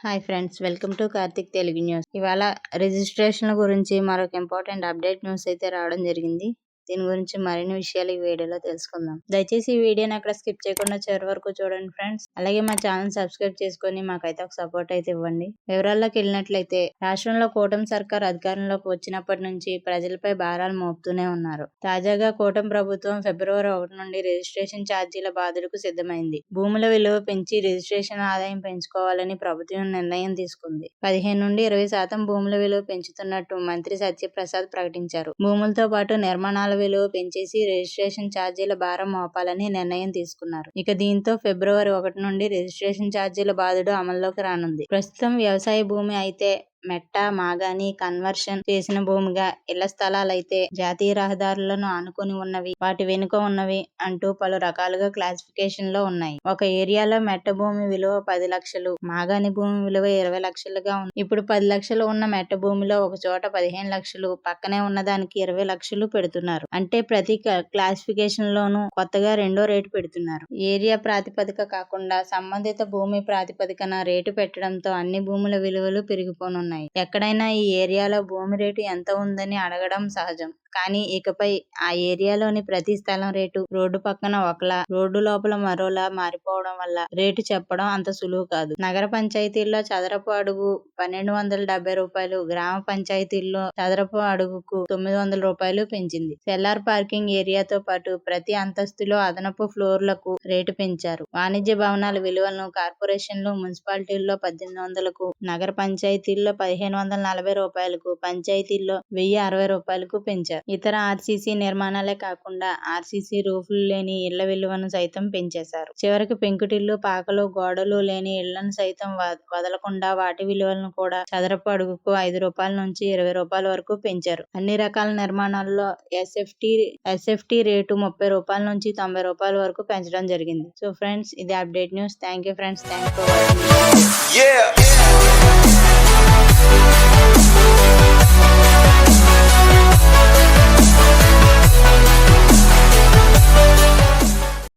Hi friends, welcome to Karthik Telugu news. ఇవాళ రిజిస్ట్రేషన్ల గురించి మరొక ఇంపార్టెంట్ అప్డేట్ న్యూస్ అయితే రావడం జరిగింది. దీని గురించి మరిన్ని విషయాలు ఈ వీడియోలో తెలుసుకుందాం. దయచేసి ఈ వీడియోని అక్కడ స్కిప్ చేయకుండా చివరి వరకు చూడండి ఫ్రెండ్స్. అలాగే మా ఛానల్ సబ్స్క్రైబ్ చేసుకొని మాకైతే ఒక సపోర్ట్ అయితే ఇవ్వండి. వివరాల్లోకి వెళ్ళినట్లయితే రాష్ట్రంలో కూటమి సర్కార్ అధికారంలోకి వచ్చినప్పటి నుంచి ప్రజలపై భారాలు మోపుతూనే ఉన్నారు. తాజాగా కూటమి ప్రభుత్వం ఫిబ్రవరి 1 నుండి రిజిస్ట్రేషన్ ఛార్జీల బాధలకు సిద్ధమైంది. భూముల విలువ పెంచి రిజిస్ట్రేషన్ ఆదాయం పెంచుకోవాలని ప్రభుత్వం నిర్ణయం తీసుకుంది. 15 నుండి 20% భూముల విలువ పెంచుతున్నట్టు మంత్రి సత్యప్రసాద్ ప్రకటించారు. భూములతో పాటు నిర్మాణాల విలువ పెంచేసి రిజిస్ట్రేషన్ ఛార్జీల భారం మోపాలని నిర్ణయం తీసుకున్నారు. ఇక దీంతో ఫిబ్రవరి 1 నుండి రిజిస్ట్రేషన్ ఛార్జీల బాధుడు అమల్లోకి రానుంది. ప్రస్తుతం వ్యవసాయ భూమి అయితే మెట్ట, మాగాని కన్వర్షన్ చేసిన భూమిగా, ఇళ్ల స్థలాలైతే జాతీయ రహదారులను ఆనుకుని ఉన్నవి, వాటి వెనుక ఉన్నవి అంటూ పలు రకాలుగా క్లాసిఫికేషన్ లో ఉన్నాయి. ఒక ఏరియాలో మెట్ట భూమి విలువ 10 లక్షలు, మాగాని భూమి విలువ 20 లక్షలుగా ఉంది. ఇప్పుడు 10 లక్షలు ఉన్న మెట్ట భూమిలో ఒక చోట 15 లక్షలు, పక్కనే ఉన్నదానికి 20 లక్షలు పెడుతున్నారు. అంటే ప్రతి క్లాసిఫికేషన్ లోనూ కొత్తగా రెండో రేటు పెడుతున్నారు. ఏరియా ప్రాతిపదిక కాకుండా సంబంధిత భూమి ప్రాతిపదికన రేటు పెట్టడంతో అన్ని భూముల విలువలు పెరిగిపోనున్నాయి. ఎక్కడైనా ఈ ఏరియాలో భూమి రేటు ఎంత ఉందని అడగడం సహజం. కానీ ఇకపై ఆ ఏరియాలోని ప్రతి స్థలం రేటు రోడ్డు పక్కన ఒకలా, రోడ్డు లోపల మరోలా మారిపోవడం వల్ల రేటు చెప్పడం అంత సులువు కాదు. నగర పంచాయతీల్లో చదరపు అడుగు 1270 రూపాయలు, గ్రామ పంచాయతీల్లో చదరపు అడుగుకు 900 రూపాయలు పెంచింది. సెల్లార్ పార్కింగ్ ఏరియాతో పాటు ప్రతి అంతస్తులో అదనపు ఫ్లోర్లకు రేటు పెంచారు. వాణిజ్య భవనాల విలువలను కార్పొరేషన్లు, మున్సిపాలిటీల్లో 1800కు, నగర పంచాయతీల్లో 1540 రూపాయలకు, పంచాయతీల్లో 1060 రూపాయలకు పెంచారు. ఇతర ఆర్సీసీ నిర్మాణాలే కాకుండా ఆర్సీసీ రూఫ్లు లేని ఇళ్ల విలువను సైతం పెంచేశారు. చివరికి పెంకుటిల్లు, పాకలు, గోడలు లేని ఇళ్లను సైతం వదలకుండా వాటి విలువలను కూడా చదరపు అడుగుకు 5 రూపాయల నుంచి 20 రూపాయల వరకు పెంచారు. అన్ని రకాల నిర్మాణాల్లో ఎస్ఎఫ్టీ రేటు 30 రూపాయల నుంచి 90 రూపాయల వరకు పెంచడం జరిగింది. సో ఫ్రెండ్స్, ఇది update news. Thank you friends. Thanks for watching.